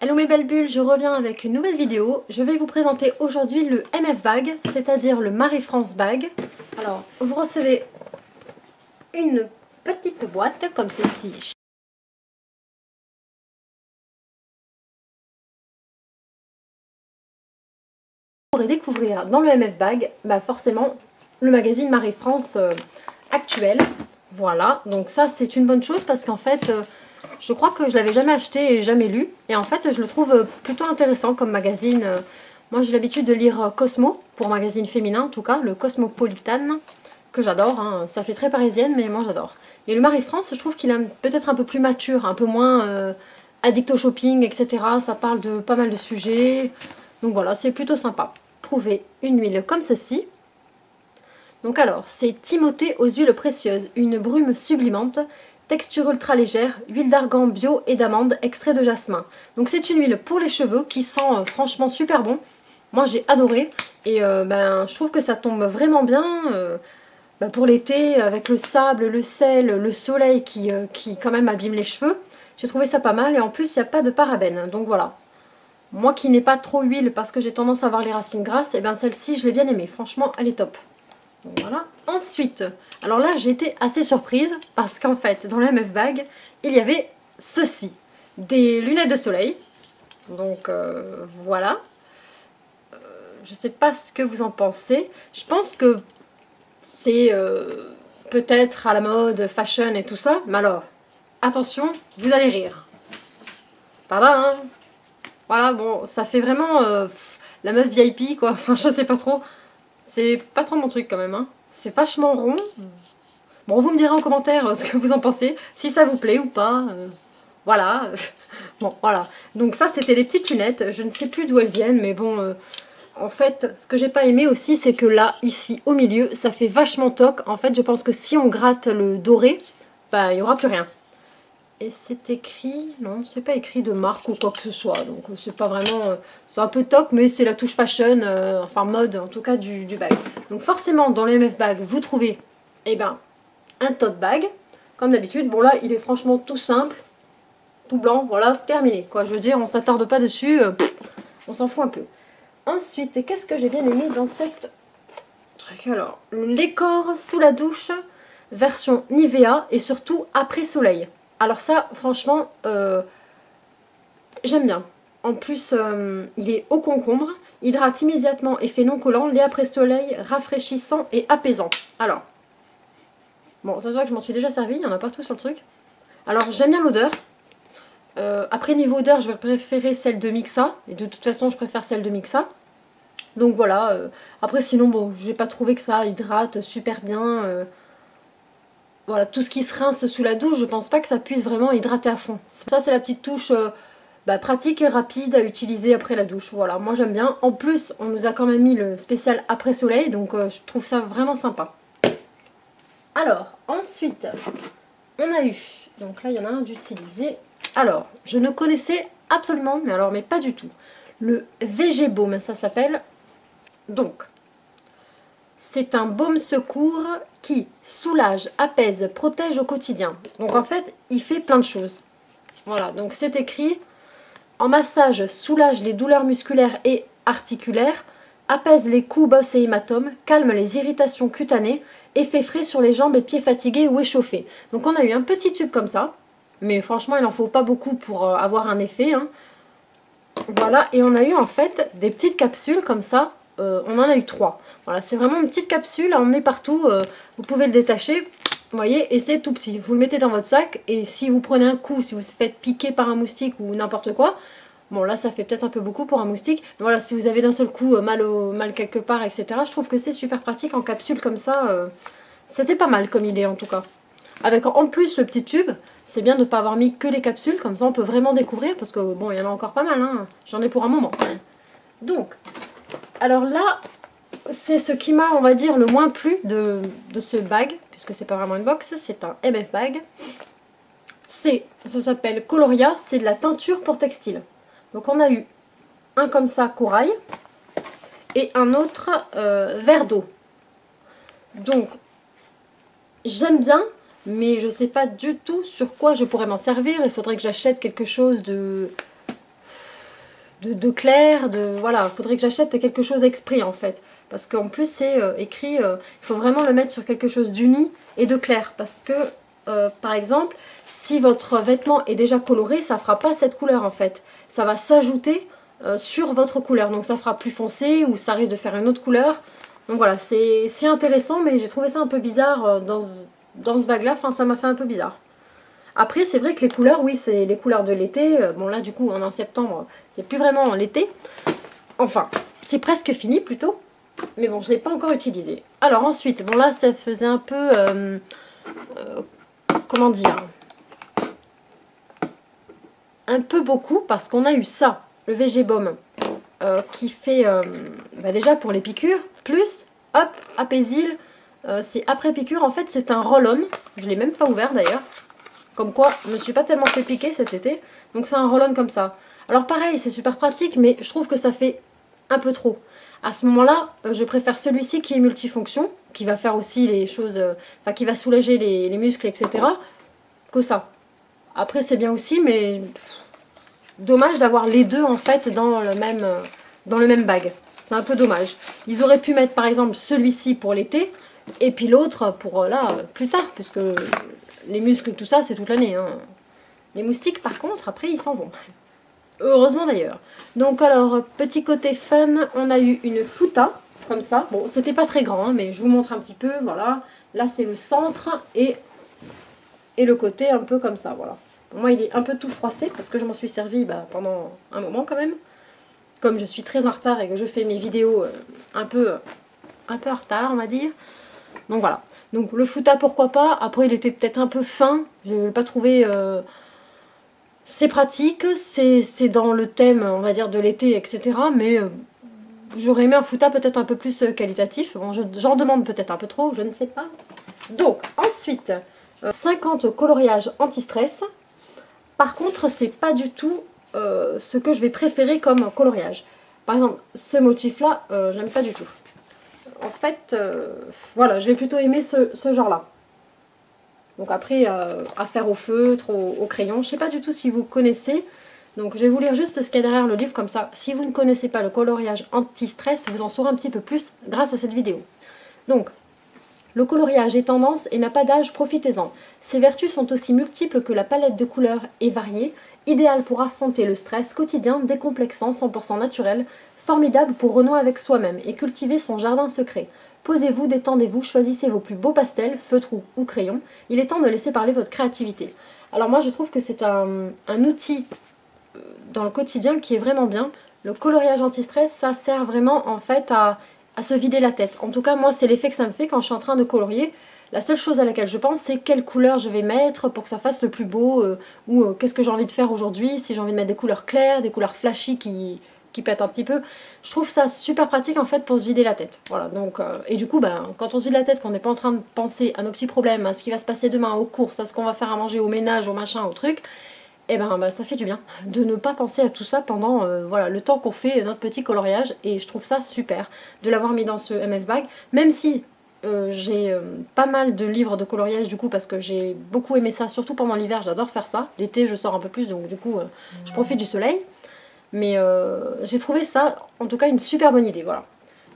Hello mes belles bulles, je reviens avec une nouvelle vidéo. Je vais vous présenter aujourd'hui le MF Bag, c'est-à-dire le Marie-France Bag. Alors, vous recevez une petite boîte comme ceci. Vous pourrez découvrir dans le MF Bag, forcément, le magazine Marie-France actuel. Voilà, donc ça c'est une bonne chose parce qu'en fait... je crois que je l'avais jamais acheté et jamais lu. Et en fait, je le trouve plutôt intéressant comme magazine. Moi, j'ai l'habitude de lire Cosmo, pour magazine féminin en tout cas, le Cosmopolitan, que j'adore. Hein. Ça fait très parisienne, mais moi j'adore. Et le Marie-France, je trouve qu'il est peut-être un peu plus mature, un peu moins addict au shopping, etc. Ça parle de pas mal de sujets. Donc voilà, c'est plutôt sympa. Trouvez une huile comme ceci. Donc alors, c'est Timothée aux huiles précieuses, une brume sublimante. Texture ultra légère, huile d'argan bio et d'amande, extrait de jasmin. Donc c'est une huile pour les cheveux qui sent franchement super bon. Moi j'ai adoré et je trouve que ça tombe vraiment bien pour l'été avec le sable, le sel, le soleil qui quand même abîme les cheveux. J'ai trouvé ça pas mal et en plus il n'y a pas de parabènes. Donc voilà. Moi qui n'ai pas trop huile parce que j'ai tendance à avoir les racines grasses, et celle-ci je l'ai bien aimée. Franchement elle est top. Donc voilà. Ensuite, alors là j'ai été assez surprise parce qu'en fait dans le MF Bag il y avait ceci, des lunettes de soleil. Donc voilà. Je sais pas ce que vous en pensez. Je pense que c'est peut-être à la mode, fashion et tout ça. Mais alors, attention, vous allez rire. Tada, hein. Voilà, bon, ça fait vraiment la meuf VIP quoi. Enfin, je sais pas trop. C'est pas trop mon truc quand même, hein. C'est vachement rond. Bon, vous me direz en commentaire ce que vous en pensez, si ça vous plaît ou pas. Voilà. Bon, voilà. Donc ça, c'était les petites lunettes. Je ne sais plus d'où elles viennent, mais bon... en fait, ce que j'ai pas aimé aussi, c'est que là, ici, au milieu, ça fait vachement toc. En fait, je pense que si on gratte le doré, il n'y aura plus rien. Et c'est écrit... non, c'est pas écrit de marque ou quoi que ce soit. Donc c'est pas vraiment... c'est un peu toc, mais c'est la touche fashion, enfin mode en tout cas du bag. Donc forcément, dans le MF Bag, vous trouvez un tote bag, comme d'habitude. Bon là, il est franchement tout simple, tout blanc, voilà, terminé. Quoi. Je veux dire, on s'attarde pas dessus, on s'en fout un peu. Ensuite, qu'est-ce que j'ai bien aimé dans cette truc? Alors, les corps sous la douche, version Nivea et surtout après soleil. Alors ça, franchement, j'aime bien. En plus, il est au concombre, hydrate immédiatement, effet non collant, lait après soleil, rafraîchissant et apaisant. Alors, bon, ça se voit que je m'en suis déjà servi, il y en a partout sur le truc. Alors, j'aime bien l'odeur. Après, niveau odeur, je vais préférer celle de Mixa. Et de toute façon, je préfère celle de Mixa. Donc voilà. Après, sinon, bon, j'ai pas trouvé que ça hydrate super bien. Voilà, tout ce qui se rince sous la douche, je pense pas que ça puisse vraiment hydrater à fond. Ça, c'est la petite touche pratique et rapide à utiliser après la douche. Voilà, moi j'aime bien. En plus, on nous a quand même mis le spécial après soleil, donc je trouve ça vraiment sympa. Alors, ensuite, on a eu... donc là, il y en a un d'utilisé. Alors, je ne connaissais absolument, mais pas du tout. Le VG Baume, ça s'appelle. Donc, c'est un baume secours qui soulage, apaise, protège au quotidien. Donc en fait, il fait plein de choses. Voilà, donc c'est écrit en massage, soulage les douleurs musculaires et articulaires, apaise les coups, bosses et hématomes, calme les irritations cutanées, effet frais sur les jambes et pieds fatigués ou échauffés. Donc on a eu un petit tube comme ça, mais franchement il n'en faut pas beaucoup pour avoir un effet. Hein. Voilà, et on a eu en fait des petites capsules comme ça, on en a eu 3. Voilà, c'est vraiment une petite capsule à emmener partout, vous pouvez le détacher, vous voyez, et c'est tout petit. Vous le mettez dans votre sac, et si vous prenez un coup, si vous vous faites piquer par un moustique ou n'importe quoi, bon là ça fait peut-être un peu beaucoup pour un moustique, mais voilà, si vous avez d'un seul coup mal quelque part, etc., je trouve que c'est super pratique en capsule comme ça, c'était pas mal comme idée en tout cas. Avec en plus le petit tube, c'est bien de ne pas avoir mis que les capsules, comme ça on peut vraiment découvrir, parce que bon, il y en a encore pas mal, hein. J'en ai pour un moment. Donc, alors là, c'est ce qui m'a, on va dire, le moins plu de ce bag, puisque c'est pas vraiment une box, c'est un MF Bag. Ça s'appelle Coloria, c'est de la teinture pour textile. Donc on a eu un comme ça, corail, et un autre verre d'eau. Donc, j'aime bien, mais je sais pas du tout sur quoi je pourrais m'en servir. Il faudrait que j'achète quelque chose de... de clair, voilà, il faudrait que j'achète quelque chose exprès en fait. Parce qu'en plus c'est écrit, il faut vraiment le mettre sur quelque chose d'uni et de clair. Parce que, par exemple, si votre vêtement est déjà coloré, ça ne fera pas cette couleur en fait. Ça va s'ajouter sur votre couleur. Donc ça fera plus foncé ou ça risque de faire une autre couleur. Donc voilà, c'est intéressant, mais j'ai trouvé ça un peu bizarre dans ce bag là. Enfin, ça m'a fait un peu bizarre. Après, c'est vrai que les couleurs, oui, c'est les couleurs de l'été. Bon là, du coup, on est en septembre, c'est plus vraiment l'été. Enfin, c'est presque fini plutôt. Mais bon, je ne l'ai pas encore utilisé. Alors ensuite, bon là, ça faisait un peu... comment dire, un peu beaucoup parce qu'on a eu ça, le VG Baume, qui fait déjà pour les piqûres, plus, hop, Apaisil, c'est après piqûre, en fait c'est un roll-on, je l'ai même pas ouvert d'ailleurs, comme quoi je me suis pas tellement fait piquer cet été, donc c'est un roll-on comme ça. Alors pareil, c'est super pratique, mais je trouve que ça fait un peu trop. À ce moment-là, je préfère celui-ci qui est multifonction, qui va faire aussi les choses, enfin qui va soulager les muscles, etc. que ça. Après c'est bien aussi, mais dommage d'avoir les deux en fait dans le même bag. C'est un peu dommage. Ils auraient pu mettre par exemple celui-ci pour l'été, et puis l'autre pour là, plus tard, puisque les muscles et tout ça c'est toute l'année. Hein. Les moustiques par contre, après ils s'en vont. Heureusement d'ailleurs. Donc alors, petit côté fun, on a eu une fouta, comme ça. Bon, c'était pas très grand, hein, mais je vous montre un petit peu, voilà. Là, c'est le centre et le côté un peu comme ça, voilà. Bon, moi, il est un peu tout froissé parce que je m'en suis servi pendant un moment quand même. Comme je suis très en retard et que je fais mes vidéos un peu en retard, on va dire. Donc voilà. Donc le fouta, pourquoi pas. Après, il était peut-être un peu fin. Je ne l'ai pas trouvé... c'est pratique, c'est dans le thème, on va dire, de l'été, etc. Mais j'aurais aimé un fouta peut-être un peu plus qualitatif. Bon, j'en demande peut-être un peu trop, je ne sais pas. Donc, ensuite, 50 coloriages anti-stress. Par contre, c'est pas du tout ce que je vais préférer comme coloriage. Par exemple, ce motif-là, j'aime pas du tout. En fait, voilà, je vais plutôt aimer ce genre-là. Donc après, à faire au feutre, au crayon, je sais pas du tout si vous connaissez. Donc je vais vous lire juste ce qu'il y a derrière le livre, comme ça, si vous ne connaissez pas le coloriage anti-stress, vous en saurez un petit peu plus grâce à cette vidéo. Donc, le coloriage est tendance et n'a pas d'âge, profitez-en. Ses vertus sont aussi multiples que la palette de couleurs est variée, idéal pour affronter le stress quotidien, décomplexant, 100% naturel, formidable pour renouer avec soi-même et cultiver son jardin secret. Posez-vous, détendez-vous, choisissez vos plus beaux pastels, feutres ou crayons. Il est temps de laisser parler votre créativité. Alors moi je trouve que c'est un outil dans le quotidien qui est vraiment bien. Le coloriage anti-stress, ça sert vraiment en fait à se vider la tête. En tout cas moi c'est l'effet que ça me fait quand je suis en train de colorier. La seule chose à laquelle je pense c'est quelle couleur je vais mettre pour que ça fasse le plus beau ou qu'est-ce que j'ai envie de faire aujourd'hui, si j'ai envie de mettre des couleurs claires, des couleurs flashy qui pète un petit peu. Je trouve ça super pratique en fait pour se vider la tête. Voilà, donc, et du coup, quand on se vide la tête, qu'on n'est pas en train de penser à nos petits problèmes, à ce qui va se passer demain, aux courses, à ce qu'on va faire à manger, au ménage, au machin, au truc, et ça fait du bien de ne pas penser à tout ça pendant voilà, le temps qu'on fait notre petit coloriage. Et je trouve ça super de l'avoir mis dans ce MF Bag, même si j'ai pas mal de livres de coloriage du coup parce que j'ai beaucoup aimé ça, surtout pendant l'hiver, j'adore faire ça. L'été je sors un peu plus donc du coup je profite du soleil. Mais j'ai trouvé ça, en tout cas, une super bonne idée, voilà.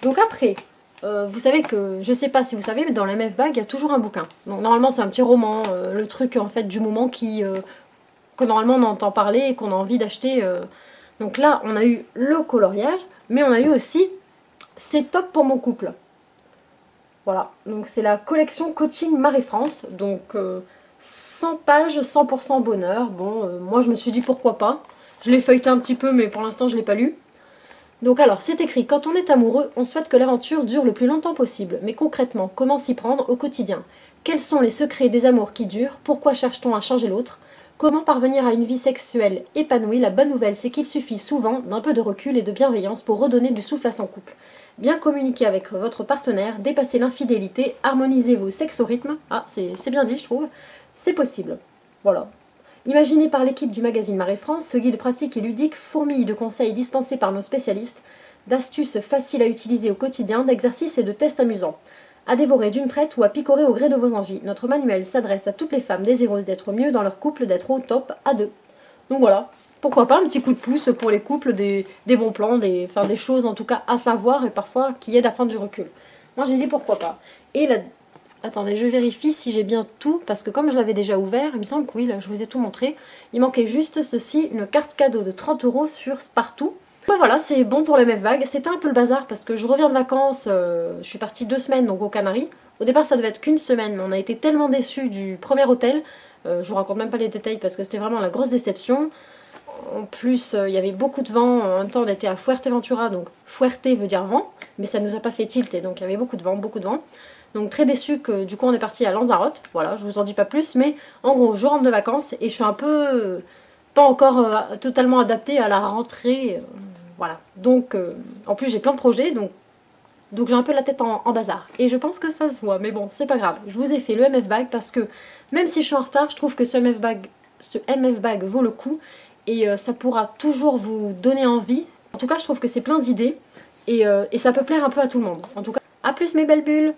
Donc après, vous savez que, je sais pas si vous savez, mais dans la MF Bag, il y a toujours un bouquin. Donc normalement, c'est un petit roman, le truc, en fait, du moment que normalement on entend parler et qu'on a envie d'acheter. Donc là, on a eu le coloriage, mais on a eu aussi « C'est top pour mon couple ». Voilà, donc c'est la collection Coaching Marie-France, donc 100 pages, 100% bonheur. Bon, moi je me suis dit pourquoi pas. Je l'ai feuilleté un petit peu, mais pour l'instant je ne l'ai pas lu. Donc alors, c'est écrit, quand on est amoureux, on souhaite que l'aventure dure le plus longtemps possible. Mais concrètement, comment s'y prendre au quotidien? Quels sont les secrets des amours qui durent? Pourquoi cherche-t-on à changer l'autre? Comment parvenir à une vie sexuelle épanouie? La bonne nouvelle, c'est qu'il suffit souvent d'un peu de recul et de bienveillance pour redonner du souffle à son couple. Bien communiquer avec votre partenaire, dépasser l'infidélité, harmoniser vos sexorhythmes. Ah, c'est bien dit, je trouve. C'est possible. Voilà. Imaginé par l'équipe du magazine Marie-France, ce guide pratique et ludique fourmille de conseils dispensés par nos spécialistes, d'astuces faciles à utiliser au quotidien, d'exercices et de tests amusants. À dévorer d'une traite ou à picorer au gré de vos envies, notre manuel s'adresse à toutes les femmes désireuses d'être mieux dans leur couple, d'être au top à deux. Donc voilà, pourquoi pas un petit coup de pouce pour les couples, des bons plans, des choses en tout cas à savoir et parfois qui aident à prendre du recul. Moi j'ai dit pourquoi pas. Et là, attendez, je vérifie si j'ai bien tout, parce que comme je l'avais déjà ouvert, il me semble que oui, là je vous ai tout montré. Il manquait juste ceci, une carte cadeau de 30 € sur Spartoo. Bah voilà, c'est bon pour le MF Bag. C'était un peu le bazar parce que je reviens de vacances, je suis partie 2 semaines donc aux Canaries. Au départ ça devait être qu'une semaine, mais on a été tellement déçus du premier hôtel. Je vous raconte même pas les détails parce que c'était vraiment la grosse déception. En plus, il y avait beaucoup de vent, en même temps on était à Fuerteventura, donc Fuerte veut dire vent, mais ça ne nous a pas fait tilt, et donc il y avait beaucoup de vent, beaucoup de vent. Donc très déçue que du coup on est parti à Lanzarote, voilà, je vous en dis pas plus, mais en gros je rentre de vacances et je suis un peu pas encore totalement adaptée à la rentrée, voilà. Donc en plus j'ai plein de projets, donc j'ai un peu la tête en bazar. Et je pense que ça se voit, mais bon, c'est pas grave. Je vous ai fait le MF Bag parce que même si je suis en retard, je trouve que ce MF Bag vaut le coup. Et ça pourra toujours vous donner envie. En tout cas, je trouve que c'est plein d'idées. Et ça peut plaire un peu à tout le monde. En tout cas, à plus mes belles bulles!